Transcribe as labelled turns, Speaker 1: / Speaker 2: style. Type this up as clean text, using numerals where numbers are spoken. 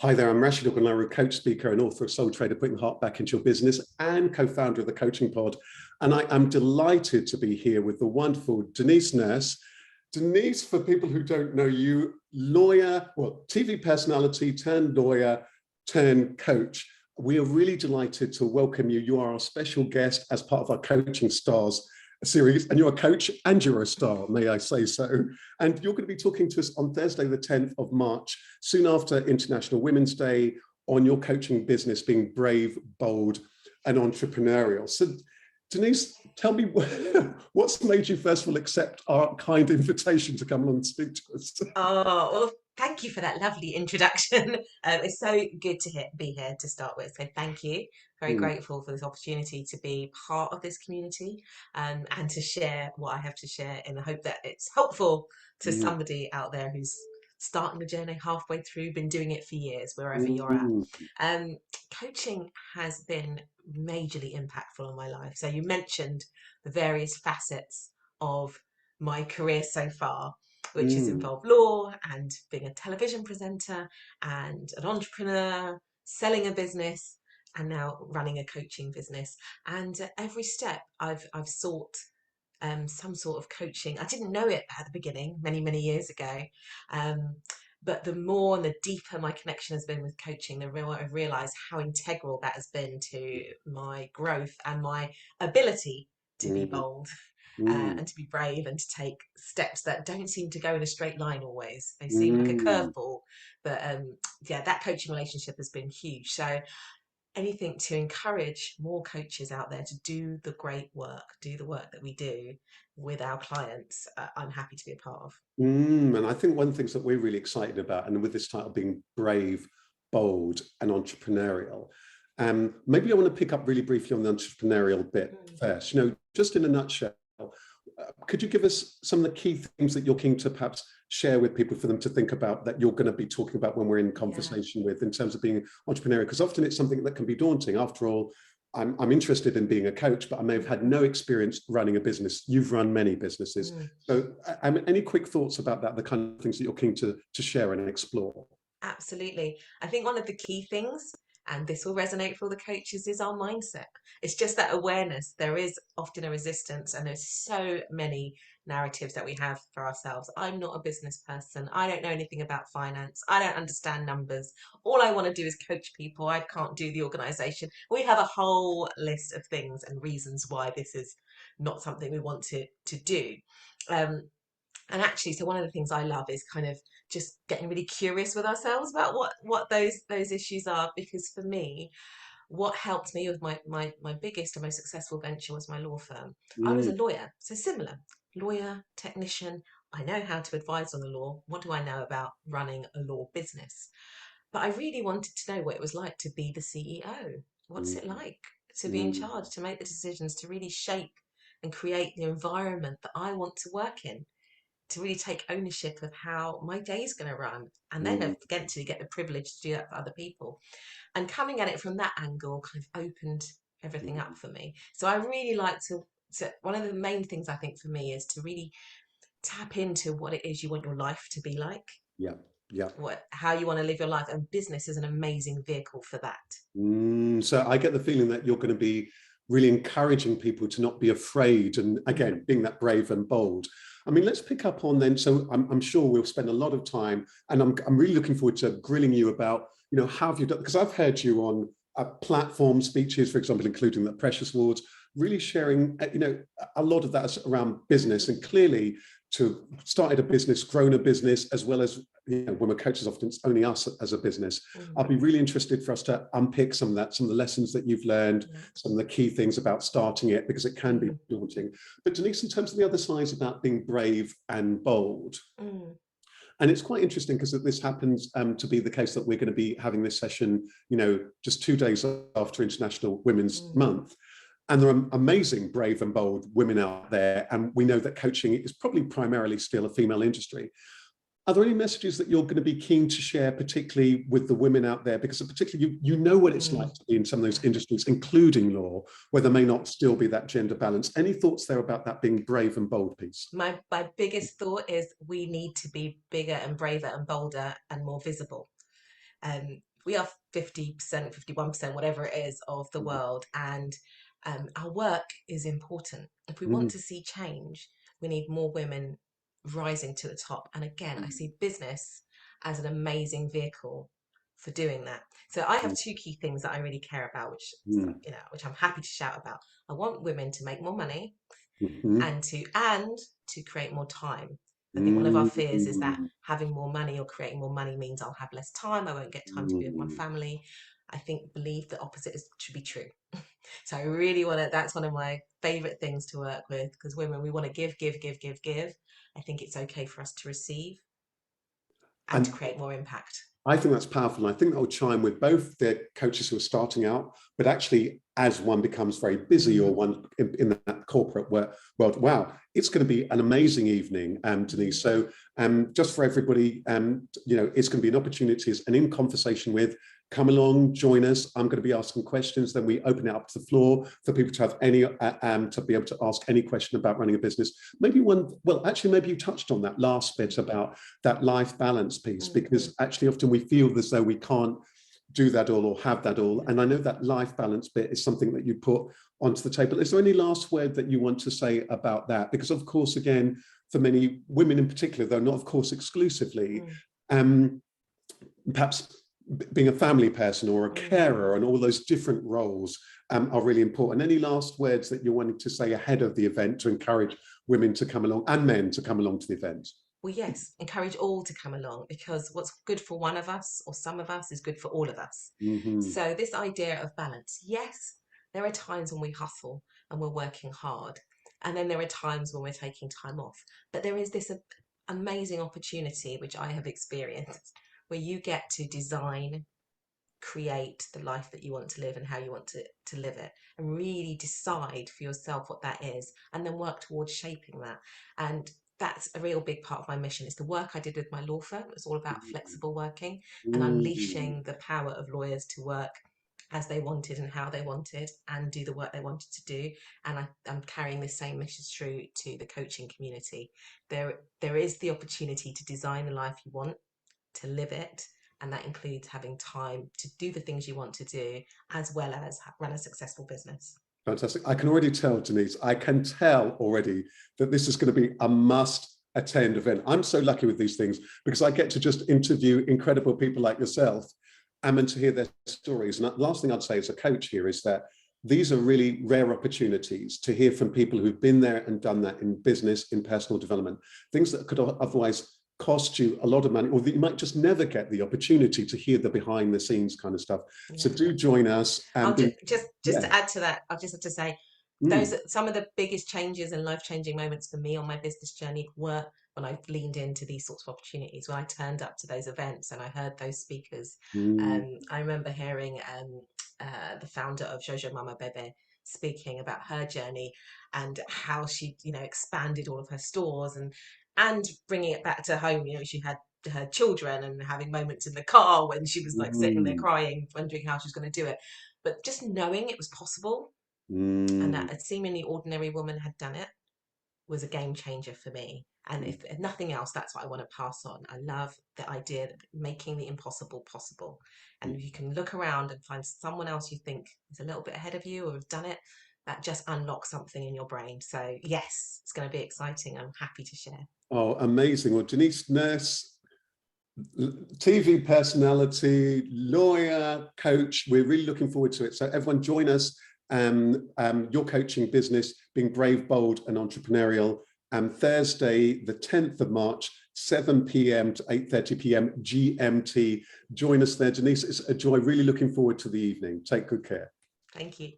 Speaker 1: Hi there, I'm Rasheed Ogunlaru, coach, speaker, and author of Soul Trader, Putting the Heart Back into Your Business, and co-founder of the Coaching Pod. And I am delighted to be here with the wonderful Denise Nurse. Denise, for people who don't know you, lawyer, well, TV personality turned lawyer, turned coach. We are really delighted to welcome you. You are our special guest as part of our Coaching Stars series, and you're a coach and you're a star, may I say so. And you're going to be talking to us on Thursday, the 10th of March, soon after International Women's Day, on your coaching business being brave, bold, and entrepreneurial. So, Denise, tell me what's made you first of all accept our kind invitation to come along and speak to us?
Speaker 2: Oh, well, thank you for that lovely introduction. It's so good to be here to start with. So thank you. Very
Speaker 1: Mm,
Speaker 2: grateful for this opportunity to be part of this community, and to share what I have to share in the hope that it's helpful to
Speaker 1: mm,
Speaker 2: somebody out there who's starting the journey halfway through, been doing it for years, wherever you're at.
Speaker 1: mm,
Speaker 2: Um, Coaching has been majorly impactful on my life. So you mentioned the various facets of my career so far, which has
Speaker 1: mm.
Speaker 2: involved law and being a television presenter and an entrepreneur, selling a business, and now running a coaching business. And every step I've sought some sort of coaching. I didn't know it at the beginning, many years ago. Um, but the more and the deeper my connection has been with coaching, the more I've realized how integral that has been to my growth and my ability to be
Speaker 1: Mm,
Speaker 2: bold,
Speaker 1: mm,
Speaker 2: and to be brave and to take steps that don't seem to go in a straight line always. They seem like a
Speaker 1: mm.
Speaker 2: curveball. But yeah, that coaching relationship has been huge. So anything to encourage more coaches out there to do the great work, do the work that we do with our clients, I'm happy to be a part of.
Speaker 1: And I think one of the things that we're really excited about, and with this title being brave, bold, and entrepreneurial, maybe I want to pick up really briefly on the entrepreneurial bit
Speaker 2: Mm,
Speaker 1: first. Just in a nutshell, could you give us some of the key things that you're keen to perhaps share with people for them to think about that you're going to be talking about when we're in
Speaker 2: yeah.
Speaker 1: conversation with in terms of being entrepreneurial? Because often it's something that can be daunting. After all, I'm interested in being a coach, but I may have had no experience running a business. You've run many businesses.
Speaker 2: Mm.
Speaker 1: So any quick thoughts about that, the kind of things that you're keen to share and explore?
Speaker 2: Absolutely. I think one of the key things, and this will resonate for all the coaches, is our mindset. It's just that awareness. There is often a resistance, and there's so many narratives that we have for ourselves. I'm not a business person. I don't know anything about finance. I don't understand numbers. All I want to do is coach people. I can't do the organization. We have a whole list of things and reasons why this is not something we want to do. Um, and actually, so one of the things I love is kind of just getting really curious with ourselves about what those issues are, because for me, what helped me with my biggest and most successful venture was my law firm. I was
Speaker 1: Mm,
Speaker 2: a lawyer, so similar, lawyer, technician. I know how to advise on the law. What do I know about running a law business? But I really wanted to know what it was like to be the CEO. What's
Speaker 1: mm,
Speaker 2: it like to be in
Speaker 1: mm,
Speaker 2: charge, to make the decisions, to really shape and create the environment that I want to work in, to really take ownership of how my day is going to run, and then
Speaker 1: mm,
Speaker 2: eventually get the privilege to do that for other people. And coming at it from that angle kind of opened everything up
Speaker 1: mm.
Speaker 2: for me. So I really like to one of the main things I think for me is to really tap into what it is you want your life to be like,
Speaker 1: Yeah, yeah.
Speaker 2: what how you want to live your life, and business is an amazing vehicle for that.
Speaker 1: So I get the feeling that you're going to be really encouraging people to not be afraid and,
Speaker 2: Mm,
Speaker 1: again, being that brave and bold. I mean, let's pick up on then. So I'm sure we'll spend a lot of time, and I'm really looking forward to grilling you about, how have you done? Because I've heard you on platform speeches, for example, including the Precious Awards, really sharing, a lot of that is around business,
Speaker 2: mm,
Speaker 1: and clearly to started a business, grown a business, as well as, when we're coaches, often it's only us as a business.
Speaker 2: mm,
Speaker 1: I'll be really interested for us to unpick some of that, some of the lessons that you've learned,
Speaker 2: yeah,
Speaker 1: some of the key things about starting it, because it can be
Speaker 2: mm,
Speaker 1: daunting. But Denise, in terms of the other sides about being brave and bold,
Speaker 2: mm,
Speaker 1: and it's quite interesting because this happens to be the case that we're going to be having this session, just 2 days after International Women's
Speaker 2: mm.
Speaker 1: Month. And there are amazing, brave and bold women out there. And we know that coaching is probably primarily still a female industry. Are there any messages that you're going to be keen to share, particularly with the women out there? Because particularly you know what it's
Speaker 2: Mm.
Speaker 1: like to be in some of those industries, including law, where there may not still be that gender balance. Any thoughts there about that being brave and bold piece?
Speaker 2: My biggest thought is we need to be bigger and braver and bolder and more visible. we are 50%, 51%, whatever it is, of the world, and our work is important. If we want
Speaker 1: Mm,
Speaker 2: to see change, we need more women rising to the top. And again, I see business as an amazing vehicle for doing that. So I have
Speaker 1: mm,
Speaker 2: two key things that I really care about, which
Speaker 1: mm,
Speaker 2: which I'm happy to shout about. I want women to make more money
Speaker 1: mhm,
Speaker 2: and to create more time. I think one of our
Speaker 1: mm,
Speaker 2: fears is that
Speaker 1: mm,
Speaker 2: having more money or creating more money means I'll have less time. I won't get time to be with my
Speaker 1: mm.
Speaker 2: family. I think believe the opposite should be true. So I really want to. That's one of my favorite things to work with, because women, we want to give, give, give, give, give. I think it's okay for us to receive and to
Speaker 1: And
Speaker 2: create more impact.
Speaker 1: I think that's powerful. And I think that will chime with both the coaches who are starting out, but actually as one becomes very busy or one in that corporate world. Wow, it's going to be an amazing evening, Denise. So just for everybody, it's going to be an opportunity and in conversation with, come along, join us. I'm going to be asking questions. Then we open it up to the floor for people to have any, to be able to ask any question about running a business. Maybe maybe you touched on that last bit about that life balance piece, because actually often we feel as though we can't do that all or have that all. And I know that life balance bit is something that you put onto the table. Is there any last word that you want to say about that? Because of course, again, for many women in particular, though not of course exclusively, perhaps being a family person or a carer and all those different roles are really important. Any last words that you wanted to say ahead of the event to encourage women to come along and men to come along to the event?
Speaker 2: Well, yes, encourage all to come along, because what's good for one of us or some of us is good for all of us.
Speaker 1: Mm-hmm.
Speaker 2: So, this idea of balance, yes, there are times when we hustle and we're working hard, and then there are times when we're taking time off. But there is this amazing opportunity, which I have experienced, where you get to design, create the life that you want to live and how you want to live it, and really decide for yourself what that is, and then work towards shaping that. And that's a real big part of my mission. It's the work I did with my law firm. It's all about flexible working and
Speaker 1: Mm-hmm.
Speaker 2: unleashing the power of lawyers to work as they wanted and how they wanted and do the work they wanted to do. And I'm carrying the same mission through to the coaching community. There is the opportunity to design the life you want, to live it, and that includes having time to do the things you want to do, as well as run a successful business.
Speaker 1: Fantastic. I can already tell, Denise, I can tell already that this is going to be a must attend event. I'm so lucky with these things because I get to just interview incredible people like yourself and to hear their stories. And the last thing I'd say as a coach here is that these are really rare opportunities to hear from people who've been there and done that in business, in personal development, things that could otherwise cost you a lot of money, or that you might just never get the opportunity to hear the behind the scenes kind of stuff. So
Speaker 2: Yeah.
Speaker 1: do join us
Speaker 2: I'll
Speaker 1: and
Speaker 2: just
Speaker 1: yeah.
Speaker 2: to add to that, I'll just have to say those
Speaker 1: Mm,
Speaker 2: are some of the biggest changes and life-changing moments for me on my business journey were when I leaned into these sorts of opportunities, when I turned up to those events and I heard those speakers.
Speaker 1: mm,
Speaker 2: I remember hearing the founder of Jojo Mama Bebe speaking about her journey and how she, expanded all of her stores and bringing it back to home. She had her children and having moments in the car when she was like sitting there
Speaker 1: mm,
Speaker 2: crying, wondering how she was going to do it. But just knowing it was possible and
Speaker 1: mm.
Speaker 2: that a seemingly ordinary woman had done it was a game changer for me. And if nothing else, that's what I want to pass on. I love the idea of making the impossible possible. And if you can look around and find someone else you think is a little bit ahead of you or have done it, that just unlocks something in your brain. So yes, it's going to be exciting. I'm happy to share.
Speaker 1: Oh, amazing. Well, Denise Nurse, TV personality, lawyer, coach, we're really looking forward to it. So everyone join us, your coaching business, being brave, bold and entrepreneurial. Thursday, the 10th of March, 7 p.m. to 8:30 p.m. GMT. Join us there. Denise, it's a joy. Really looking forward to the evening. Take good care.
Speaker 2: Thank you.